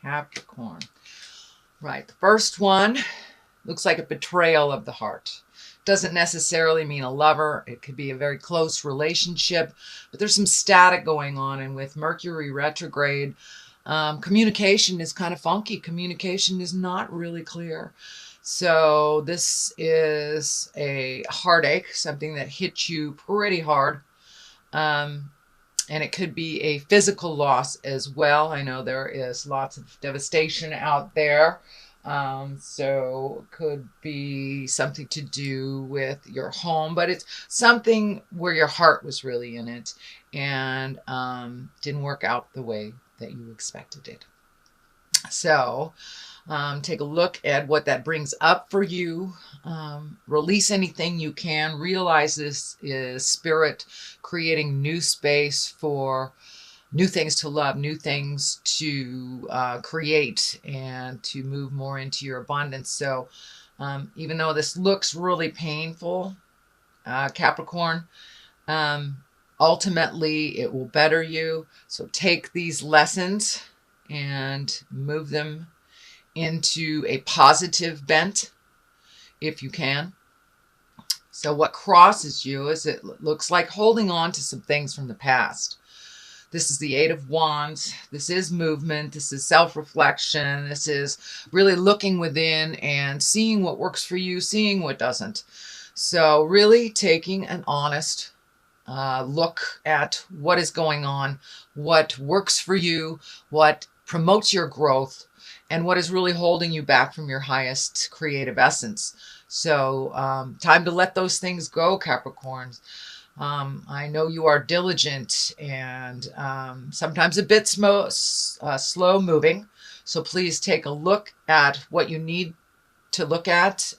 Capricorn. Right. The first one looks like a betrayal of the heart. Doesn't necessarily mean a lover. It could be a very close relationship, but there's some static going on. And with Mercury retrograde, communication is kind of funky. Communication is not really clear. So this is a heartache, something that hits you pretty hard. Um, and it could be a physical loss as well. I know there is lots of devastation out there. So it could be something to do with your home, but it's something where your heart was really in it and didn't work out the way that you expected it. So take a look at what that brings up for you. Release anything you can. Realize this is spirit creating new space for new things to love, new things to create, and to move more into your abundance. So even though this looks really painful, Capricorn, ultimately it will better you. So take these lessons and move them into a positive bent if you can. So what crosses you is it looks like holding on to some things from the past. This is the Eight of Wands. This is movement. This is self-reflection. This is really looking within and seeing what works for you, seeing what doesn't. So really taking an honest look at what is going on, what works for you, what promotes your growth, and what is really holding you back from your highest creative essence. So time to let those things go, Capricorns. I know you are diligent and sometimes a bit slow moving. So please take a look at what you need to look at.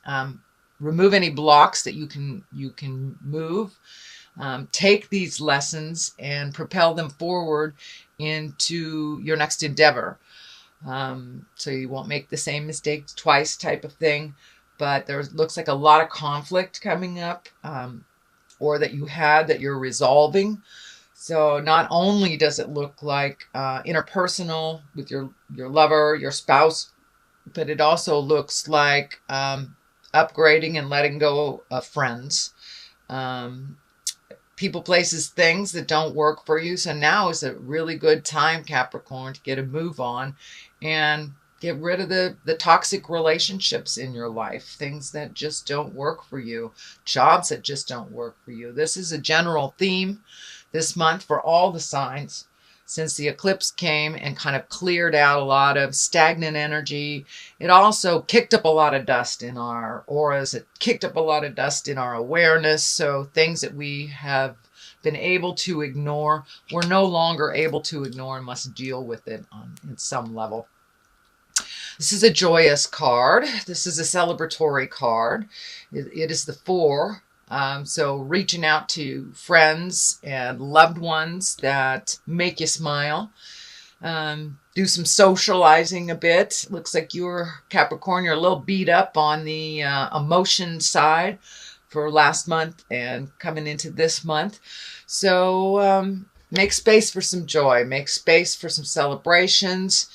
Remove any blocks that you can move. Take these lessons and propel them forward into your next endeavor. So you won't make the same mistakes twice type of thing. But there looks like a lot of conflict coming up, or that you had that you're resolving. So not only does it look like interpersonal with your lover, your spouse, but it also looks like upgrading and letting go of friends. People, places, things that don't work for you. So now is a really good time, Capricorn, to get a move on and get rid of the toxic relationships in your life, things that just don't work for you, jobs that just don't work for you. This is a general theme this month for all the signs, since the eclipse came and kind of cleared out a lot of stagnant energy. It also kicked up a lot of dust in our auras. It kicked up a lot of dust in our awareness. So things that we have been able to ignore, we're no longer able to ignore and must deal with it on some level. This is a joyous card. This is a celebratory card. It is the Four. So reaching out to friends and loved ones that make you smile. Do some socializing a bit. Looks like you're, Capricorn, you're a little beat up on the emotion side for last month and coming into this month. So make space for some joy. Make space for some celebrations.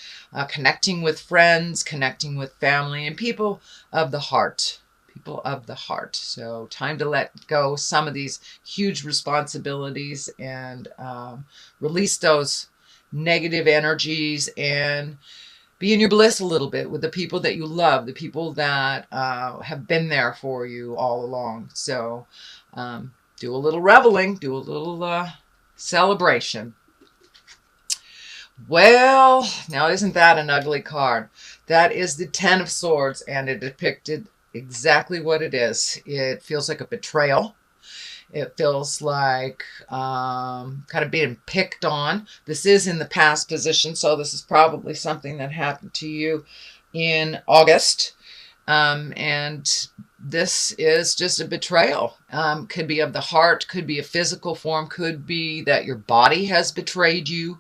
Connecting with friends, connecting with family, and people of the heart. People of the heart. So time to let go some of these huge responsibilities and release those negative energies and be in your bliss a little bit with the people that you love, the people that have been there for you all along. So do a little reveling, do a little celebration. Well, now isn't that an ugly card? That is the Ten of Swords, and it depicted exactly what it is. It feels like a betrayal. It feels like kind of being picked on. This is in the past position, so this is probably something that happened to you in August. And this is just a betrayal. Could be of the heart, could be a physical form, could be that your body has betrayed you.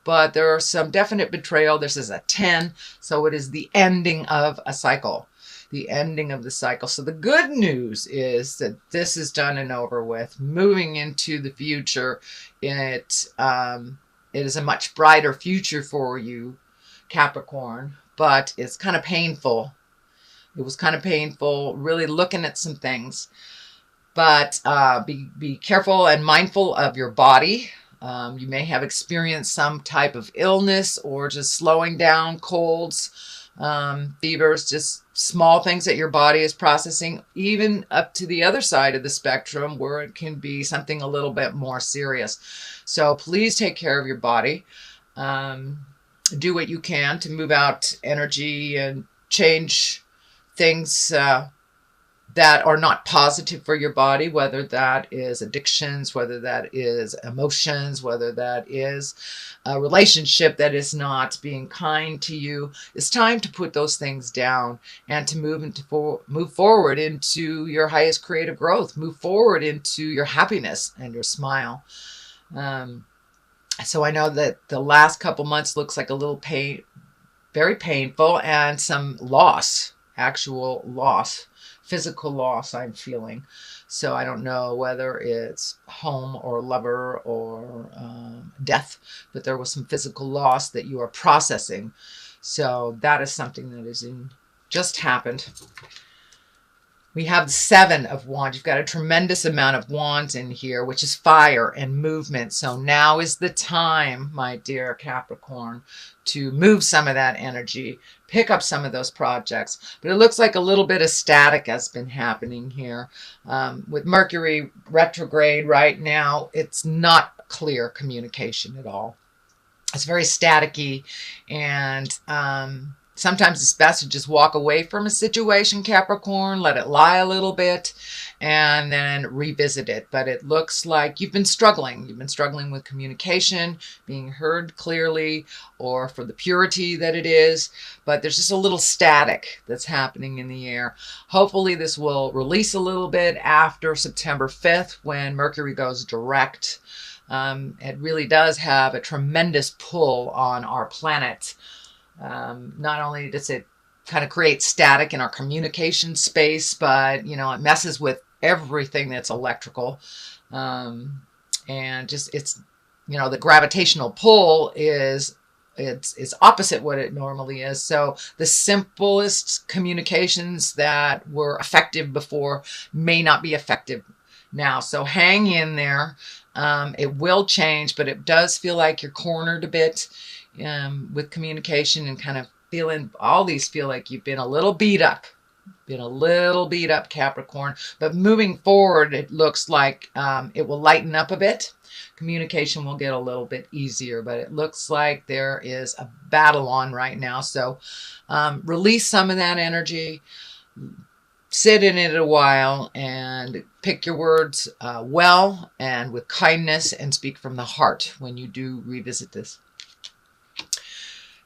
But there are some definite betrayal. This is a 10, so it is the ending of a cycle. The ending of the cycle. So the good news is that this is done and over with. Moving into the future, it is a much brighter future for you, Capricorn, but it's kind of painful. It was kind of painful, really looking at some things. But be careful and mindful of your body. You may have experienced some type of illness or just slowing down, colds, fevers, just small things that your body is processing, even up to the other side of the spectrum where it can be something a little bit more serious. So please take care of your body. Do what you can to move out energy and change things that are not positive for your body, whether that is addictions, whether that is emotions, whether that is a relationship that is not being kind to you. It's time to put those things down and to move forward into your highest creative growth, move forward into your happiness and your smile. So I know that the last couple months looks like a little very painful, and some loss, actual loss, physical loss I'm feeling. So I don't know whether it's home or lover or death, but there was some physical loss that you are processing. So that is something that just happened. We have the Seven of Wands. You've got a tremendous amount of wands in here, which is fire and movement. So now is the time, my dear Capricorn, to move some of that energy, pick up some of those projects. But it looks like a little bit of static has been happening here. With Mercury retrograde right now, it's not clear communication at all. It's very staticky, and sometimes it's best to just walk away from a situation, Capricorn, let it lie a little bit, and then revisit it. But it looks like you've been struggling. You've been struggling with communication, being heard clearly, or for the purity that it is. But there's just a little static that's happening in the air. Hopefully this will release a little bit after September 5th when Mercury goes direct. It really does have a tremendous pull on our planet. Not only does it kind of create static in our communication space, but, you know, it messes with everything that's electrical. And just, it's, you know, the gravitational pull is, it's opposite what it normally is. So the simplest communications that were effective before may not be effective now. So hang in there. It will change, but it does feel like you're cornered a bit with communication, and kind of all these feel like you've been a little beat up, Capricorn. But moving forward, it looks like it will lighten up a bit. Communication will get a little bit easier, but it looks like there is a battle on right now. So release some of that energy, sit in it a while, and pick your words well and with kindness, and speak from the heart when you do revisit this.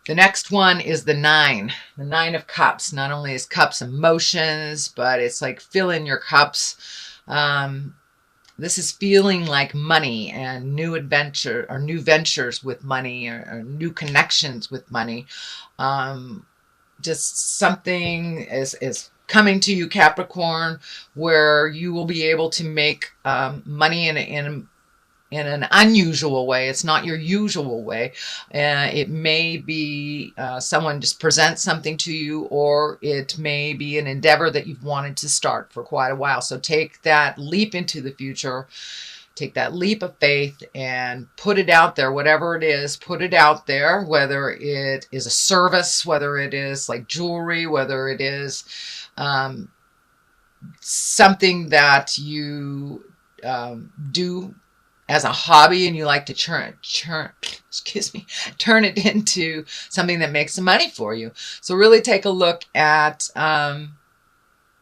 The next one is the Nine of Cups. Not only is cups emotions, but it's like fill in your cups. This is feeling like money and new adventure, or new ventures with money, or new connections with money. Just something is coming to you, Capricorn, where you will be able to make money in an unusual way. It's not your usual way. It may be someone just presents something to you, or it may be an endeavor that you've wanted to start for quite a while. So take that leap into the future. Take that leap of faith and put it out there, whatever it is, put it out there, whether it is a service, whether it is like jewelry, whether it is something that you do as a hobby, and you like to turn it into something that makes some money for you. So really take a look at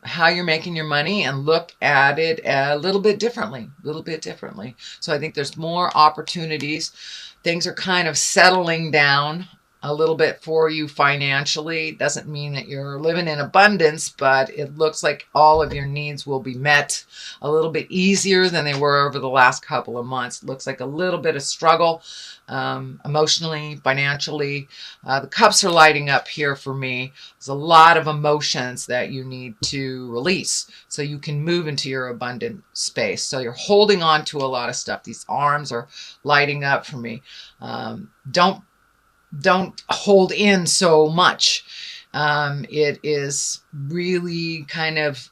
how you're making your money, and look at it a little bit differently. So I think there's more opportunities. Things are kind of settling down a little bit for you financially. Doesn't mean that you're living in abundance, but it looks like all of your needs will be met a little bit easier than they were over the last couple of months. It looks like a little bit of struggle emotionally, financially. The cups are lighting up here for me. There's a lot of emotions that you need to release so you can move into your abundant space. So you're holding on to a lot of stuff. These arms are lighting up for me. Don't don't hold in so much. It is really kind of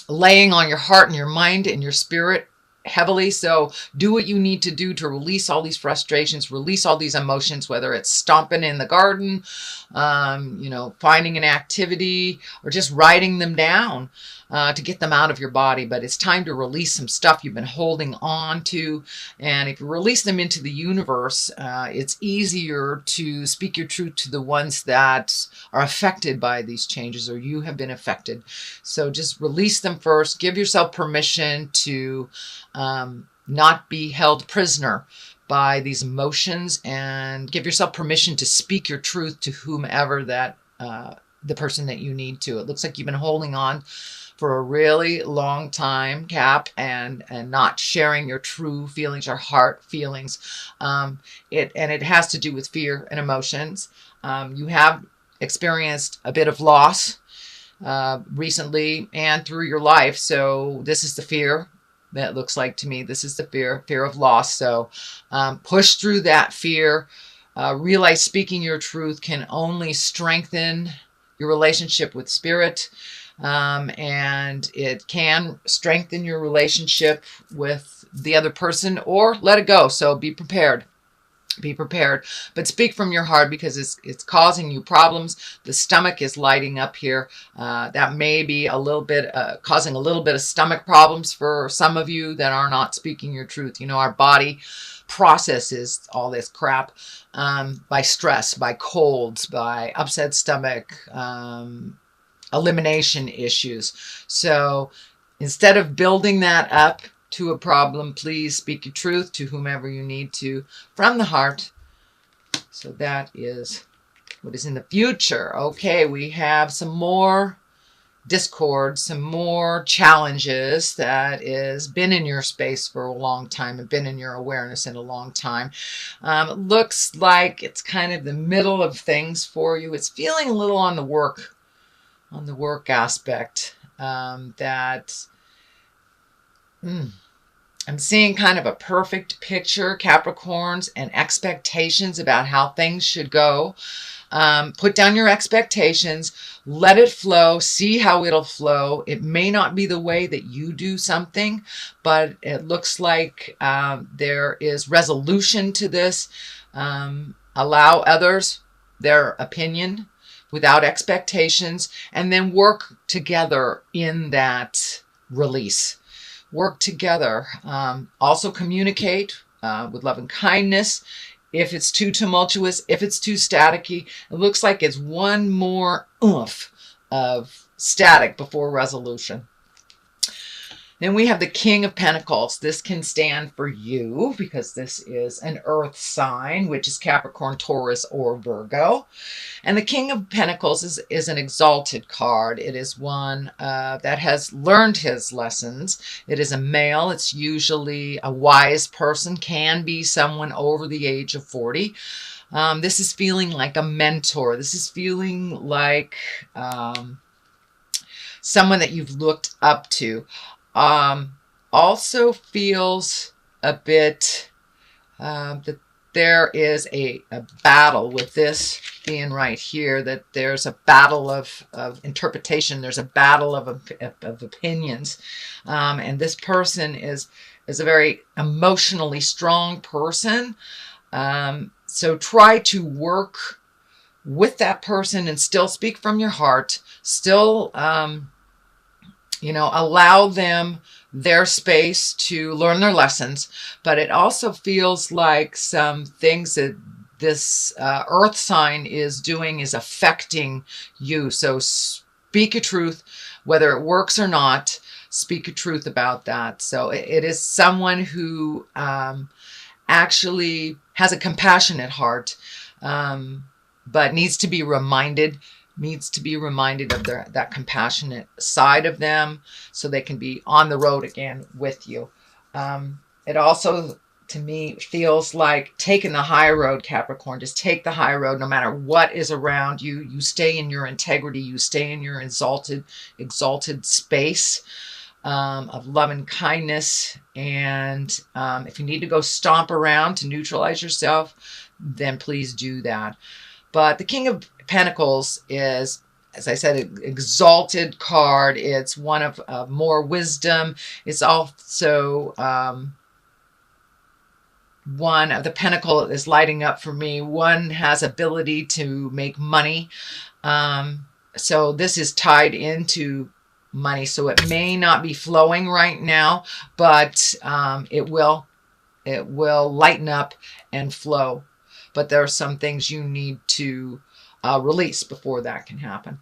laying on your heart and your mind and your spirit heavily. So do what you need to do to release all these frustrations, release all these emotions, whether it's stomping in the garden, finding an activity, or just writing them down to get them out of your body. But it's time to release some stuff you've been holding on to. And if you release them into the universe, it's easier to speak your truth to the ones that are affected by these changes, or you have been affected. So just release them first. Give yourself permission to not be held prisoner by these emotions, and give yourself permission to speak your truth to whomever that the person that you need to. It looks like you've been holding on for a really long time, Cap, and not sharing your true feelings, your heart feelings. It has to do with fear and emotions. You have experienced a bit of loss recently and through your life. So this is the fear that looks like to me. This is the fear of loss. So push through that fear. Realize speaking your truth can only strengthen your relationship with spirit. And it can strengthen your relationship with the other person, or let it go. So be prepared. Be prepared, but speak from your heart, because it's causing you problems. The stomach is lighting up here. That may be a little bit causing a little bit of stomach problems for some of you that are not speaking your truth. Our body processes all this crap by stress, by colds, by upset stomach, elimination issues. So instead of building that up to a problem, please speak your truth to whomever you need to from the heart. So that is what is in the future. Okay, we have some more discord, some more challenges that is been in your space for a long time and been in your awareness in a long time. It looks like it's kind of the middle of things for you. It's feeling a little on the work aspect that I'm seeing kind of a perfect picture, Capricorns, and expectations about how things should go. Put down your expectations, let it flow, see how it'll flow. It may not be the way that you do something, but it looks like there is resolution to this. Allow others their opinion without expectations, and then work together in that release. Work together. Also communicate with love and kindness. If it's too tumultuous, if it's too staticky, it looks like it's one more oomph of static before resolution. Then we have the King of Pentacles. This can stand for you because this is an earth sign, which is Capricorn, Taurus, or Virgo. And the King of Pentacles is an exalted card. It is one that has learned his lessons. It is a male. It's usually a wise person, can be someone over the age of 40. This is feeling like a mentor. This is feeling like someone that you've looked up to. Also feels a bit that there is a battle with this being right here, that there's a battle of interpretation. There's a battle of opinions. And this person is a very emotionally strong person. So try to work with that person and still speak from your heart, still allow them their space to learn their lessons. But it also feels like some things that this earth sign is doing is affecting you. So speak your truth, whether it works or not. Speak your truth about that. So it is someone who actually has a compassionate heart, but needs to be reminded of that compassionate side of them, so they can be on the road again with you. It also, to me, feels like taking the high road, Capricorn. Just take the high road no matter what is around you. You stay in your integrity. You stay in your exalted space of love and kindness. And if you need to go stomp around to neutralize yourself, then please do that. But the King of Pentacles is, as I said, an exalted card. It's one of more wisdom. It's also one of the pentacle is lighting up for me. One has ability to make money. So this is tied into money. So it may not be flowing right now, but it will lighten up and flow. But there are some things you need to release before that can happen.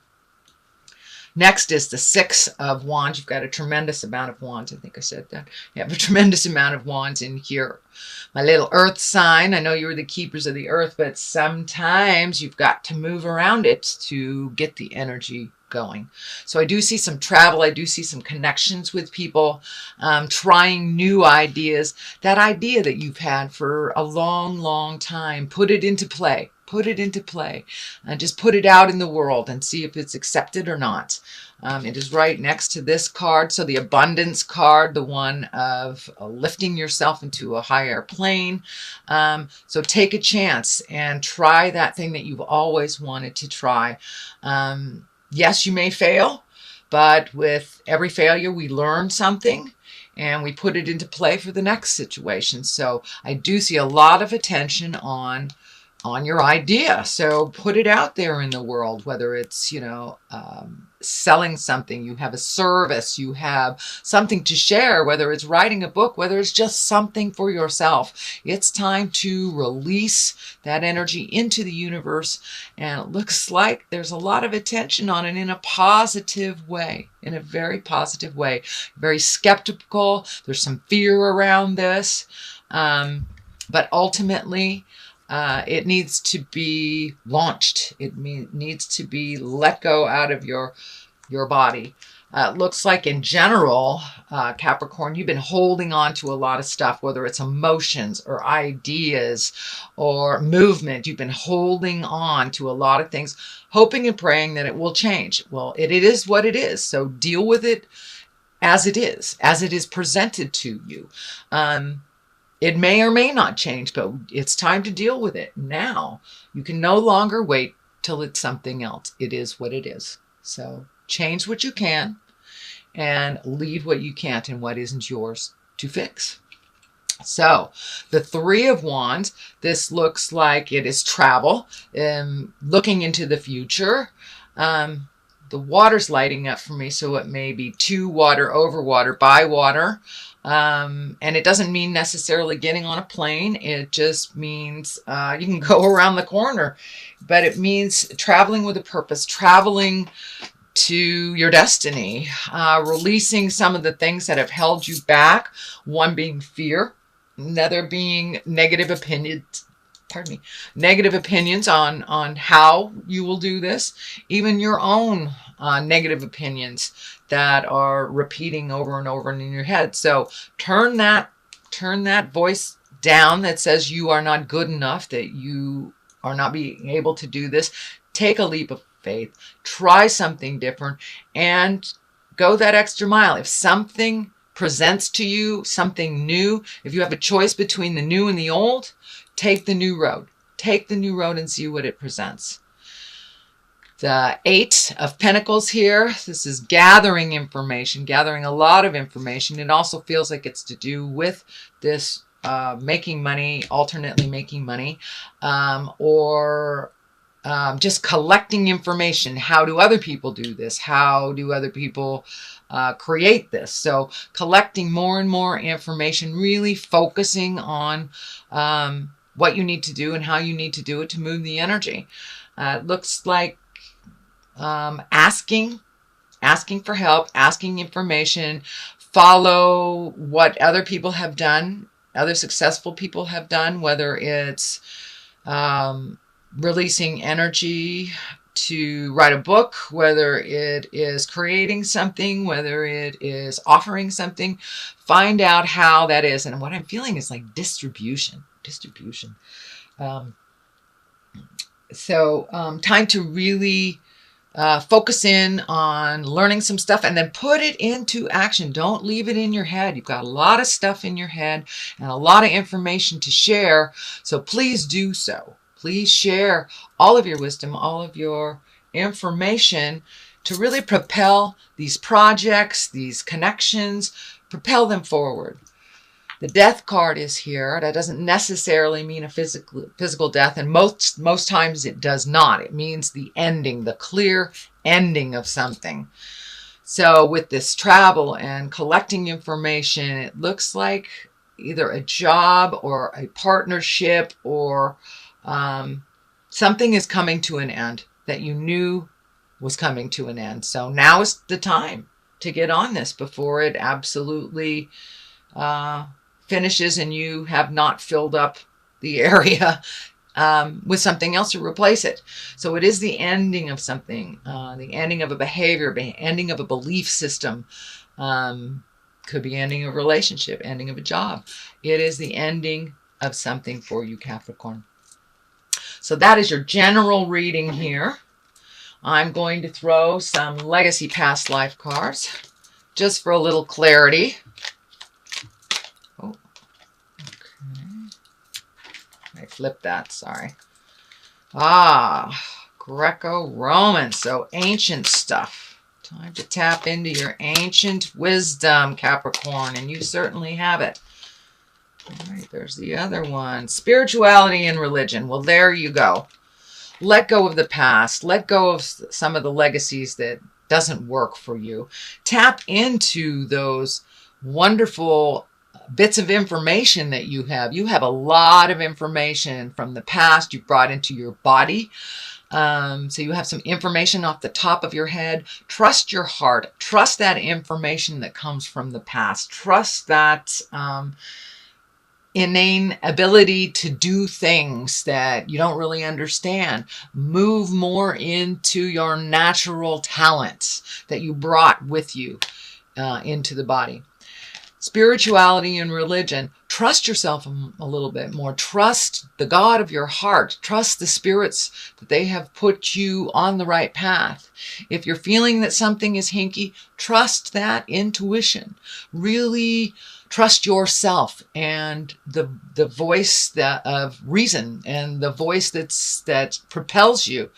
Next is the Six of Wands. You've got a tremendous amount of wands. I think I said that. You have a tremendous amount of wands in here. My little earth sign. I know you're the keepers of the earth, but sometimes you've got to move around it to get the energy going. So I do see some travel. I do see some connections with people, trying new ideas. That idea that you've had for a long, long time, put it into play. Put it into play and just put it out in the world and see if it's accepted or not. It is right next to this card. So the abundance card, the one of lifting yourself into a higher plane. So take a chance and try that thing that you've always wanted to try. Yes, you may fail, but with every failure, we learn something and we put it into play for the next situation. So I do see a lot of attention on your idea. So put it out there in the world, whether it's, selling something, you have a service, you have something to share, whether it's writing a book, whether it's just something for yourself. It's time to release that energy into the universe. And it looks like there's a lot of attention on it in a positive way, in a very positive way. Very skeptical. There's some fear around this. But ultimately, it needs to be launched. It needs to be let go out of your body. It looks like in general, Capricorn, you've been holding on to a lot of stuff, whether it's emotions or ideas or movement. You've been holding on to a lot of things, hoping and praying that it will change. Well, it is what it is. So deal with it as it is presented to you. It may or may not change, but it's time to deal with it now. You can no longer wait till it's something else. It is what it is. So change what you can and leave what you can't and what isn't yours to fix. So the Three of Wands, this looks like it is travel, looking into the future. The water's lighting up for me, so it may be to water, over water, by water. And it doesn't mean necessarily getting on a plane. It just means you can go around the corner. But it means traveling with a purpose, traveling to your destiny, releasing some of the things that have held you back. One being fear, another being negative opinions. Negative opinions on how you will do this, even your own negative opinions that are repeating over and over in your head. So turn that voice down that says you are not good enough, that you are not being able to do this. Take a leap of faith, try something different, and go that extra mile. If something presents to you something new, if you have a choice between the new and the old, take the new road. Take the new road and see what it presents. The Eight of Pentacles here. This is gathering information, gathering a lot of information. It also feels like it's to do with this making money, alternately making money, or just collecting information. How do other people do this? How do other people create this? So collecting more and more information, really focusing on what you need to do and how you need to do it to move the energy. It looks like asking for help, asking information, follow what other people have done, other successful people have done, whether it's releasing energy to write a book, whether it is creating something, whether it is offering something. Find out how that is. And what I'm feeling is like distribution. So time to really focus in on learning some stuff and then put it into action. Don't leave it in your head. You've got a lot of stuff in your head and a lot of information to share. So please do so. Please share all of your wisdom, all of your information to really propel these projects, these connections, propel them forward. The death card is here. That doesn't necessarily mean a physical death, and most times it does not. It means the ending, the clear ending of something. So with this travel and collecting information, it looks like either a job or a partnership or something is coming to an end that you knew was coming to an end. So now is the time to get on this before it absolutely finishes and you have not filled up the area with something else to replace it. So it is the ending of something, the ending of a behavior, ending of a belief system. Could be ending a relationship, ending of a job. It is the ending of something for you, Capricorn. So that is your general reading here. I'm going to throw some legacy past life cards just for a little clarity. Oh, okay. I flipped that, sorry. Greco-Roman, so ancient stuff. Time to tap into your ancient wisdom, Capricorn, and you certainly have it. All right, there's the other one. Spirituality and religion. Well, there you go. Let go of the past. Let go of some of the legacies that doesn't work for you. Tap into those wonderful bits of information that you have. You have a lot of information from the past you brought into your body. So you have some information off the top of your head. Trust your heart. Trust that information that comes from the past. Trust that inane ability to do things that you don't really understand. Move more into your natural talents that you brought with you into the body. Spirituality and religion. Trust yourself a little bit more. Trust the God of your heart. Trust the spirits that they have put you on the right path. If you're feeling that something is hinky, trust that intuition. Really trust yourself and the voice of reason and the voice that propels you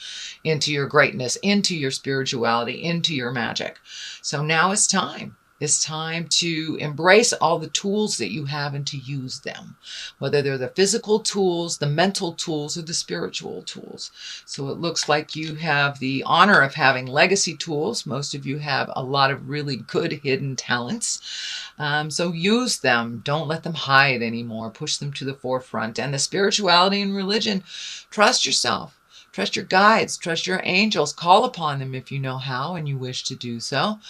into your greatness, into your spirituality, into your magic. So now it's time. It's time to embrace all the tools that you have and to use them, whether they're the physical tools, the mental tools, or the spiritual tools. So it looks like you have the honor of having legacy tools. Most of you have a lot of really good hidden talents. So use them. Don't let them hide anymore. Push them to the forefront. And the spirituality and religion, trust yourself. Trust your guides, trust your angels, call upon them if you know how and you wish to do so.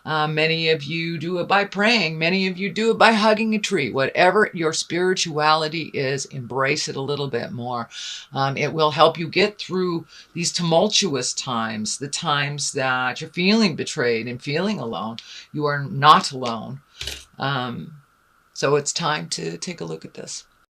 Many of you do it by praying. Many of you do it by hugging a tree. Whatever your spirituality is, embrace it a little bit more. It will help you get through these tumultuous times, the times that you're feeling betrayed and feeling alone. You are not alone. So it's time to take a look at this.